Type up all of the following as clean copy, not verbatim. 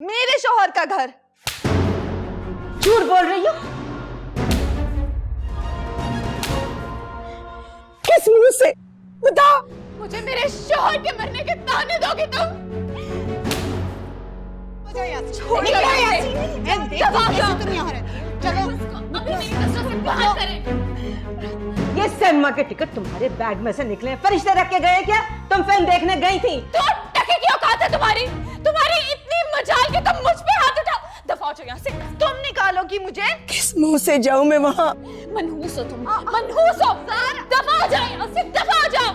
मेरे शौहर का घर। झूठ बोल रही हो? किस मुंह से? बताओ। मुझे मेरे शौहर के मरने के ताने दोगे तुम? छोड़ दो चलो अभी मेरी नजरों से बाहर करें। ये सिनेमा के टिकट तुम्हारे बैग में से निकले हैं। फरिश्ते रख के गए क्या? तुम फिल्म देखने गई थी? तो टके की औकात है तुम्हारी इतनी मजाल कि तुम मुझ पे हाथ उठाओ। दफा हो जाओ यहाँ से। तुम निकालोगी मुझे? किस मुंह से जाऊं मैं वहां? मनहूस हो तुम, मनहूस हो। दफा हो जाओ यहाँ से, दफा हो जाओ।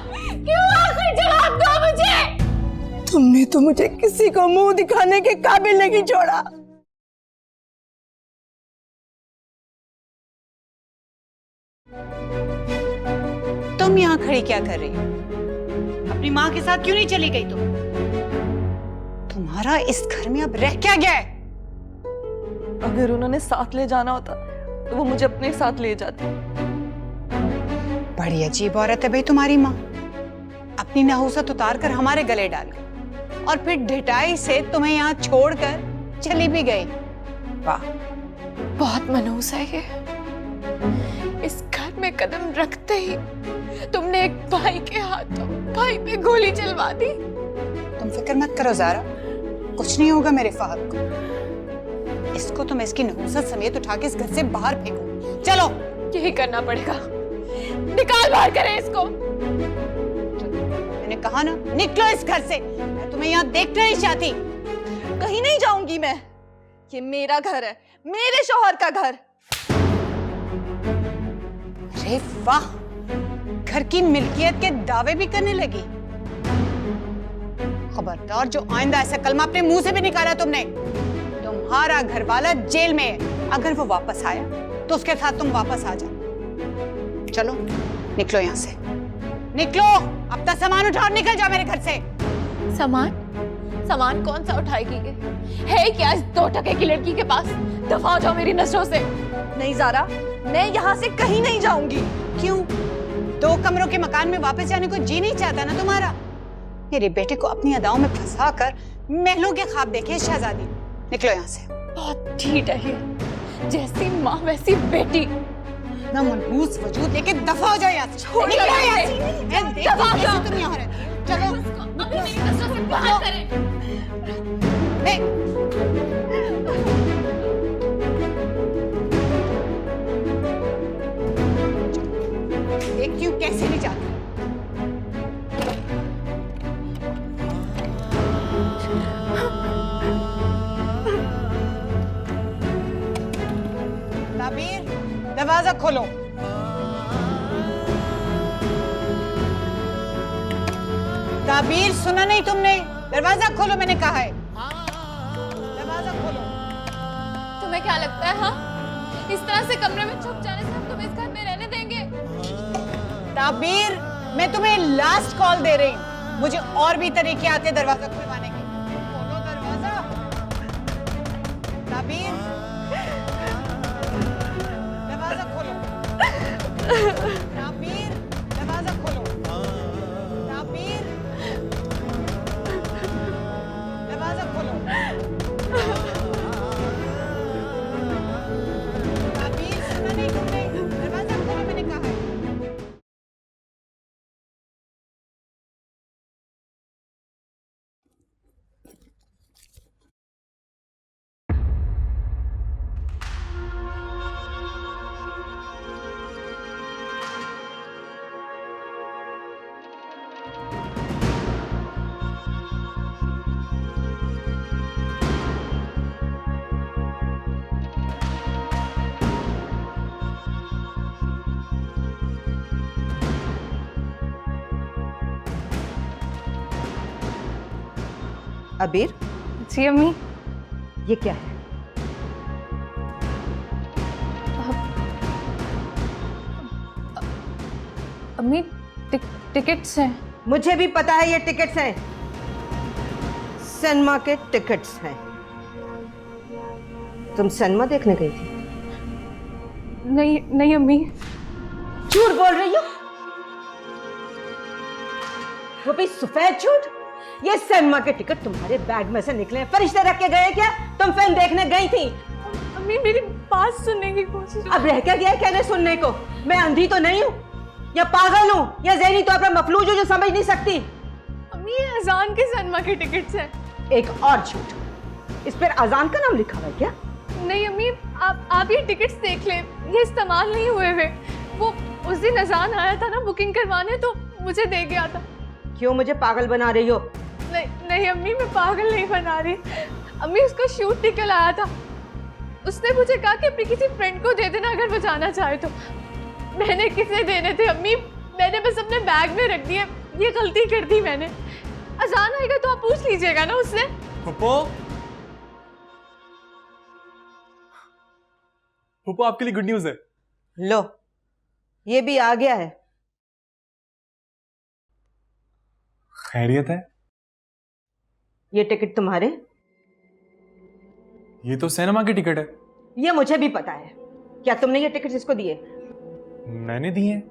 क्यों? आखिर जवाब दो मुझे। तुमने तो मुझे किसी को मुंह दिखाने के काबिल नहीं छोड़ा। तुम यहाँ खड़ी क्या कर रही हो? अपनी माँ के साथ क्यों नहीं चली गई तुम? तुम्हारा इस घर में अब रह क्या गया है? अगर उन्होंने साथ ले जाना होता तो वो मुझे अपने साथ ले जाती। बड़ी अजीब औरत है भाई तुम्हारी माँ। अपनी नहुसत उतार कर हमारे गले डाल गई और फिर ढिठाई से तुम्हें यहाँ छोड़कर चली भी गई। वाह, बहुत मनहूस है ये। इस घर में कदम रखते ही तुमने एक भाई के हाथों भाई पे गोली चलवा दी। तुम फिक्र मत करो ज़ारा, कुछ नहीं होगा मेरे फहद को। इसको तो मैं इसकी नहुसत समेत उठा के इस घर से बाहर फेंकूं। चलो, यही करना पड़ेगा। निकाल बाहर करें इसको। मैंने कहा ना, निकलो इस घर से। मैं तुम्हें यहाँ देखना नहीं चाहती। कहीं नहीं जाऊंगी मैं। ये मेरा घर है, मेरे शौहर का घर। अरे वाह, घर की मिल्कियत के दावे भी करने लगी। खबरदार, जो आइंदा ऐसा कलमा अपने मुंह से भी निकाला तुमने। तुम्हारा घर वाला जेल में है। अगर वो वापस आया तो उसके साथ तुम वापस आ जाओ। चलो, निकलो यहाँ से। निकलो, अपना सामान उठाओ, निकल जाओ मेरे घर से। सामान कौन सा उठाएगी? है क्या इस 2 टके की लड़की के पास? दफा हो जाओ मेरी नजरों से। नहीं ज़ारा, मैं यहाँ से कहीं नहीं जाऊंगी। क्यों? 2 कमरों के मकान में वापस जाने को जी नहीं चाहता ना तुम्हारा? मेरे बेटे को अपनी अदाओं में फंसा कर महलों के ख्वाब देखे शहजादी। निकलो यहाँ से। बहुत ढीठ है ये। जैसी माँ वैसी बेटी। ना मनहूस वजूद लेके दफा हो जाओ यहाँ से। छोड़ दो निकलो यहाँ मुझे। से। मैं देख दफा हो कैसे जाओ। तुम यहाँ रहती हो। चलो, अभी मेरी नजरों से बाहर करें। देखती हूँ कैसे नहीं जाती। ताबीर, दरवाजा खोलो। ताबीर, सुना नहीं तुमने? दरवाजा खोलो, मैंने कहा है। दरवाजा खोलो। तुम्हें क्या लगता है? हाँ, इस तरह से कमरे में छुप जाने से हम तुम्हें इस घर में रहने देंगे? ताबीर, मैं तुम्हें लास्ट कॉल दे रही हूँ। मुझे और भी तरीके आते हैं दरवाजा खुलवाने के। खोलो दरवाजा। ताबीर, दरवाजा खोलो। ताबीर, दरवाजा खोलो। ताबीर, दरवाजा खोलो। ताबीर, सुना नहीं तुमने? दरवाजा खोलो, मैंने कहा है। अबीर, जी अम्मी। ये क्या है? अम्मी, टिकट्स हैं। मुझे भी पता है ये टिकट्स हैं। सिनेमा के टिकट्स हैं। तुम सिनेमा देखने गई थी? नहीं नहीं अम्मी। झूठ बोल रही हो? वो भी सफेद झूठ। ये सिनेमा के टिकट तुम्हारे बैग में से निकले, फरिश्ते रख के गए क्या? तुम फिल्म देखने गई थी? अम्मी मेरी बात सुनने की कोशिश। अब रह क्या गया कहने सुनने को? मैं अंधी तो नहीं हूँ, या पागल हूँ, या ज़हनी तौर पर मफलूज हूँ जो समझ नहीं सकती? अम्मी ये अजान के सिनेमा के टिकट्स हैं। एक और झूठ, इस पर अजान का नाम लिखा हुआ है क्या? नहीं अम्मी, आप ये टिकट्स देख ले, ये इस्तेमाल नहीं हुए हुए। वो उस दिन अजान आया था ना बुकिंग करवाने, तो मुझे दे गया था। क्यों मुझे पागल बना रही हो? नहीं अम्मी, मैं पागल नहीं बना रही। अम्मी उसका शूट निकल आया था, उसने मुझे कहा कि अपनी किसी फ्रेंड को दे देना अगर वो जाना चाहे तो। मैंने किसे देने थे अम्मी, मैंने बस अपने बैग में रख दिए। ये गलती कर दी मैंने। अजान आएगा तो आप पूछ लीजिएगा ना उससे। पुप्पो आपके लिए गुड न्यूज है। लो, ये भी आ गया है। खैरियत है? ये टिकट तुम्हारे? ये तो सिनेमा की टिकट है। ये मुझे भी पता है। क्या तुमने ये टिकट इसको दिए? मैंने दिए हैं।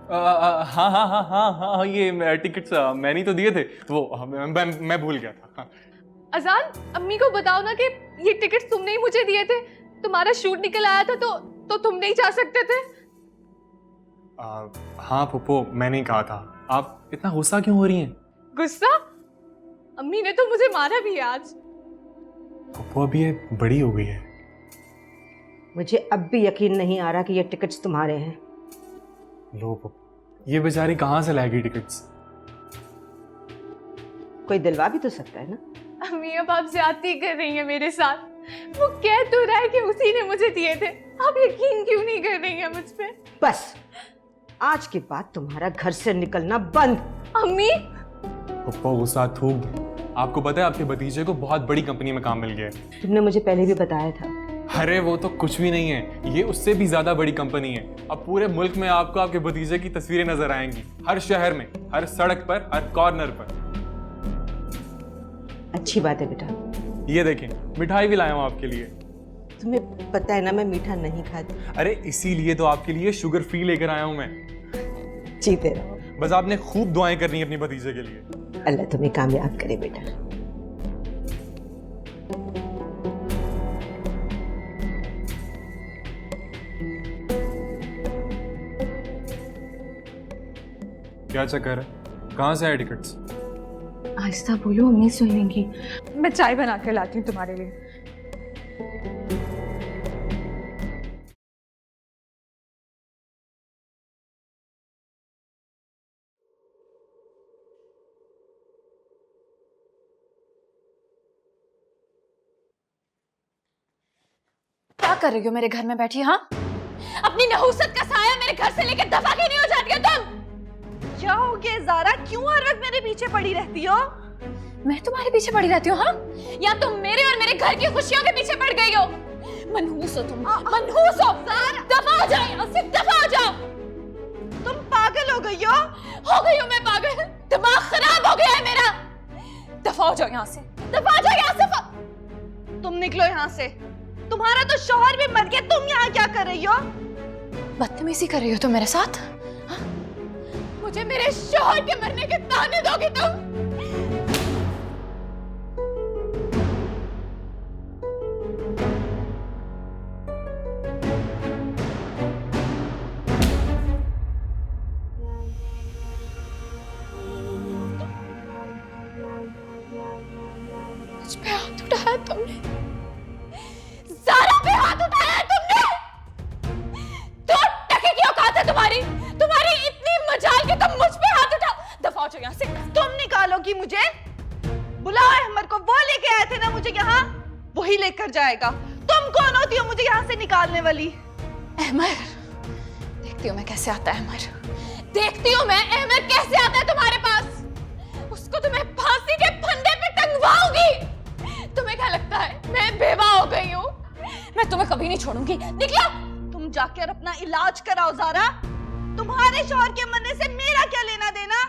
हाँ हाँ हाँ हाँ हाँ, ये टिकट्स मैंने तो दिए थे। वो मैं भूल गया था। हाँ। अजान, अम्मी को बताओ ना कि ये टिकट तुमने ही मुझे दिए थे। तुम्हारा शूट निकल आया था तो तुम नहीं जा सकते थे। हाँ पुप्पो, मैंने ही कहा था। आप इतना गुस्सा क्यों हो रही हैं? गुस्सा? अम्मी ने तो मुझे मारा भी है आज। पुप्पो अभी ये बड़ी हो गई है। मुझे अब भी यकीन नहीं आ रहा कि ये टिकट्स तुम्हारे हैं। लो पुप्पो, ये बेचारी कहाँ से लाएगी टिकट्स? कोई दिलवा भी तो सकता है ना। अम्मी अब आप ज्यादती कर रही हैं मेरे साथ। वो कह तो रहा है कि उसी ने मुझे दिए थे। आप यकीन क्यों नहीं कर रही हैं मुझ पे? बस आज के बाद तुम्हारा घर से निकलना बंद। अम्मी, पुप्पो गुस्सा थूक दो। आपको पता है आपके भतीजे को बहुत बड़ी कंपनी में काम मिल गया है। तुमने मुझे पहले भी बताया था। अरे वो तो कुछ भी नहीं है, ये उससे भी ज्यादा बड़ी कंपनी है। अब पूरे मुल्क में आपको आपके भतीजे की तस्वीरें नजर आएंगी, हर शहर में, हर सड़क पर, हर कॉर्नर पर। अच्छी बात है बेटा। ये देखें, मिठाई भी लाया हूं आपके लिए। तुम्हें पता है ना मैं मीठा नहीं खाती। अरे इसीलिए तो आपके लिए शुगर फ्री लेकर आया हूं मैं। जीते रहो। बस आपने खूब दुआएं करनी है अपनी भतीजे के लिए। अल्लाह तुम्हें कामयाब करे बेटा। क्या चक्कर है? कहाँ से आए टिकट्स? आहिस्ता बोलो, अम्मी सुनेंगी। मैं चाय बना कर लाती हूँ तुम्हारे लिए। क्या कर रही हो मेरे घर में बैठी? हाँ, अपनी नहुसत का साया मेरे घर से लेकर दफा क्यों नहीं हो जाती हो तुम? क्या हो गया ज़ारा, क्यों हर वक्त मेरे पीछे पड़ी रहती हो? मैं तुम्हारे पीछे पड़ी रहती हूँ? हाँ, या तुम मेरे और मेरे घर की खुशियों के पीछे पड़ गई हो? मनहूस हो तुम, मनहूस हो। दफा हो जाओ यहाँ से, दफा हो जाओ। तुम पागल हो गई हो? हो गई हूँ मैं पागल, दिमाग खराब हो गया है मेरा। दफा हो जाओ यहाँ से, दफा हो जाओ यहाँ से। तुम निकलो यहाँ से। तुम्हारा तो शौहर भी मर गया, तुम यहाँ क्या कर रही हो? बदतमीजी कर रही हो तुम मेरे साथ? हाँ? मुझे मेरे शौहर के मरने के ताने दोगे तुम? मुझ पे हाथ उठाया तुमने, ज़ारा पे हाथ उठाया तुमने। तो टके की औकात है तुम्हारी, तुम्हारी इतनी मजाल कि तुम मुझ पे हाथ उठाओ। दफा हो जाओ यहाँ से। तुम निकालोगी मुझे? बुलाओ अहमद को, वो लेके आए थे ना मुझे यहाँ, वही लेकर जाएगा। तुम कौन होती हो मुझे यहाँ से निकालने वाली? अहमद, देखती हूँ मैं कैसे आता है अहमद, देखती हूँ मैं अहमद कैसे आता है तुम्हारे पास। उसको तुम्हें फांसी के फंदे पे टंगवाऊंगी। तुम्हें क्या लगता है मैं बेवा हो गई हूँ? मैं तुम्हें कभी नहीं छोड़ूंगी। निकलो। तुम जाकर अपना इलाज कराओ ज़ारा। तुम्हारे शौहर के मरने से मेरा क्या लेना देना?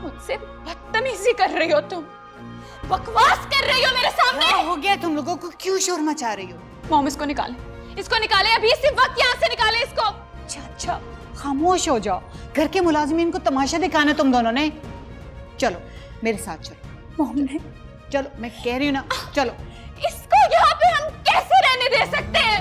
मुझसे बदतमीजी कर रही हो तुम, बकवास कर रही हो मेरे सामने। क्या हो गया तुम लोगों को, क्यों शोर मचा रही हो? मॉम इसको निकाले, इसको निकाले अभी, इसी वक्त यहाँ से निकाले इसको। अच्छा अच्छा, खामोश हो जाओ। घर के मुलाजिमीन को तमाशा दिखाना तुम दोनों ने। चलो मेरे साथ चलो। मम्मी, चलो, मैं कह रही हूँ ना, चलो। इसको यहाँ पे हम कैसे रहने दे सकते हैं?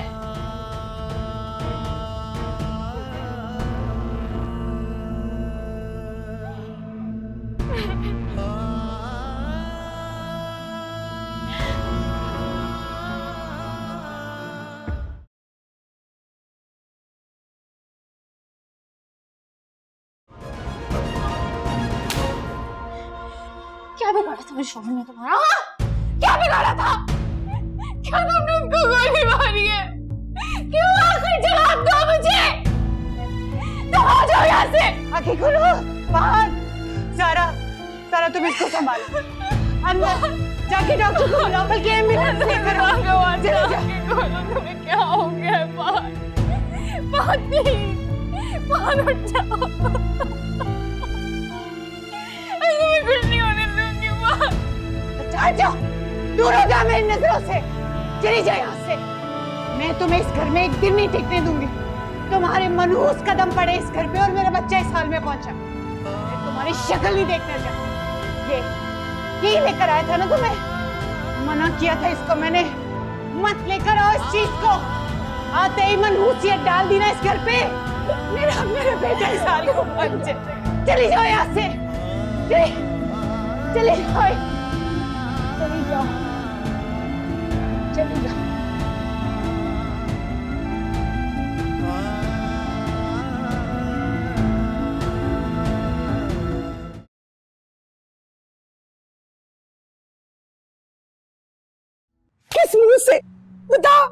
क्या बिगाड़ा था मेरे शौहर ने तुम्हारा? हाँ? क्या बिगाड़ा था? क्या तुमने उसको गोली मारी है? क्यों आखिर जवाब दो मुझे? तुम आ जाओ यहाँ से। आंखें खोलो, बाहर। सारा तुम इसको संभालो। अंदर जाके डॉक्टर को बुलाओ, बल्कि एम्बुलेंस लेकर आओ। भगवान, आंखें खोलो, तुम्हें क्या हो गया है? बहुत उठ जाओ। तुम्हें कुछ नहीं होने दूंगी माँ। जाओ, दूर हो जाओ मेरी नजरों से। चली जाओ यहाँ से। मैं तुम्हें इस घर में एक दिन नहीं टिकने दूंगी। तुम्हारे मनहूस कदम पड़े इस घर पे और मेरा बच्चा इस हाल में पहुंचा। मैं तुम्हारी शक्ल नहीं देखना चाहती। ये लेकर आया था ना तुम्हें? मना किया था इसको मैंने, मत लेकर आओ इस चीज को। आते ही मनहूसियत डाल दी ना इस घर पे। मेरा बेटा इस हाल को पहुंचे। चली जाओ यहाँ से। चली जाओ। किस मुंह से बताओ,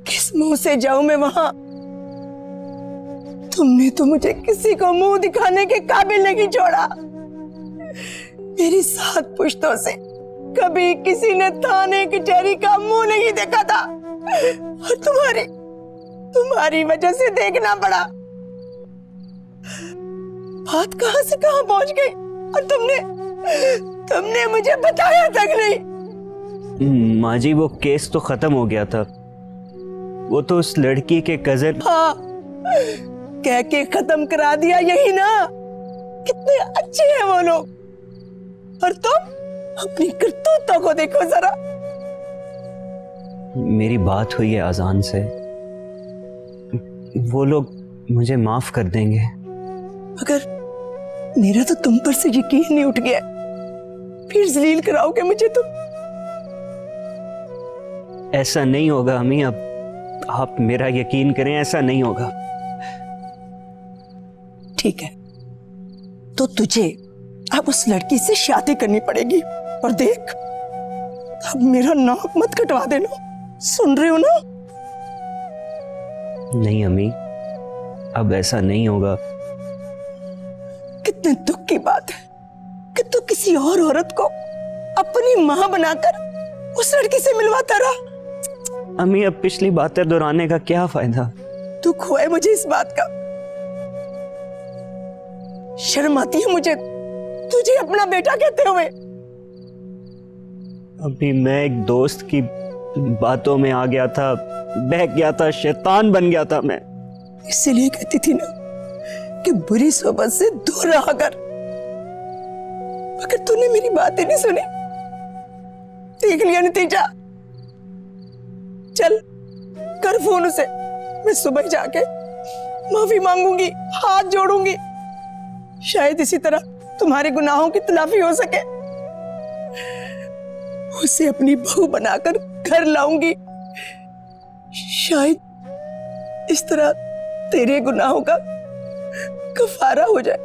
किस मुंह से जाऊं मैं वहां? तुमने तो मुझे किसी को मुंह दिखाने के काबिल नहीं छोड़ा। मेरी 7 पुश्तों से कभी किसी ने थाने कचहरी का मुंह नहीं देखा था, और तुम्हारी वजह से देखना पड़ा। बात कहां से कहां पहुंच गई, और तुमने मुझे बताया तक नहीं। माँ जी, वो केस तो खत्म हो गया था। वो तो उस लड़की के कजन। हाँ, कह के खत्म करा दिया, यही ना? कितने अच्छे हैं वो लोग, और तुम अपनी करतूतों को देखो जरा। मेरी बात हुई है आजान से, वो लोग मुझे माफ कर देंगे। मगर मेरा तो तुम पर से यकीन नहीं उठ गया, फिर जलील कराओगे मुझे तुम? ऐसा नहीं होगा अम्मी, अब आप मेरा यकीन करें, ऐसा नहीं होगा। ठीक है, तो तुझे अब उस लड़की से शादी करनी पड़ेगी, और देख, अब मेरा नाक मत कटवा देना, सुन रहे हो ना? नहीं अम्मी, अब ऐसा नहीं होगा। कितने दुख की बात है कि तू किसी और औरत को अपनी मां बनाकर उस लड़की से मिलवाता रहा। अम्मी, अब पिछली बातें दोहराने का क्या फायदा? दुख हुआ है मुझे इस बात का। शर्म आती है मुझे तुझे अपना बेटा कहते हुए। अभी मैं एक दोस्त की बातों में आ गया था, बहक गया था, शैतान बन गया था मैं। इसीलिए कहती थी ना कि बुरी सोबत से दूर रहा कर, मगर तूने मेरी बातें नहीं सुनी। देख लिया नतीजा। चल कर फोन उसे, मैं सुबह जाके माफी मांगूंगी, हाथ जोड़ूंगी। शायद इसी तरह तुम्हारे गुनाहों की तलाफी हो सके। उसे अपनी बहू बनाकर घर लाऊंगी। शायद इस तरह तेरे गुनाहों का कफारा हो जाए।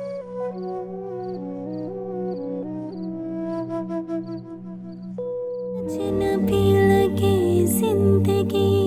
अजनबी लगे जिंदगी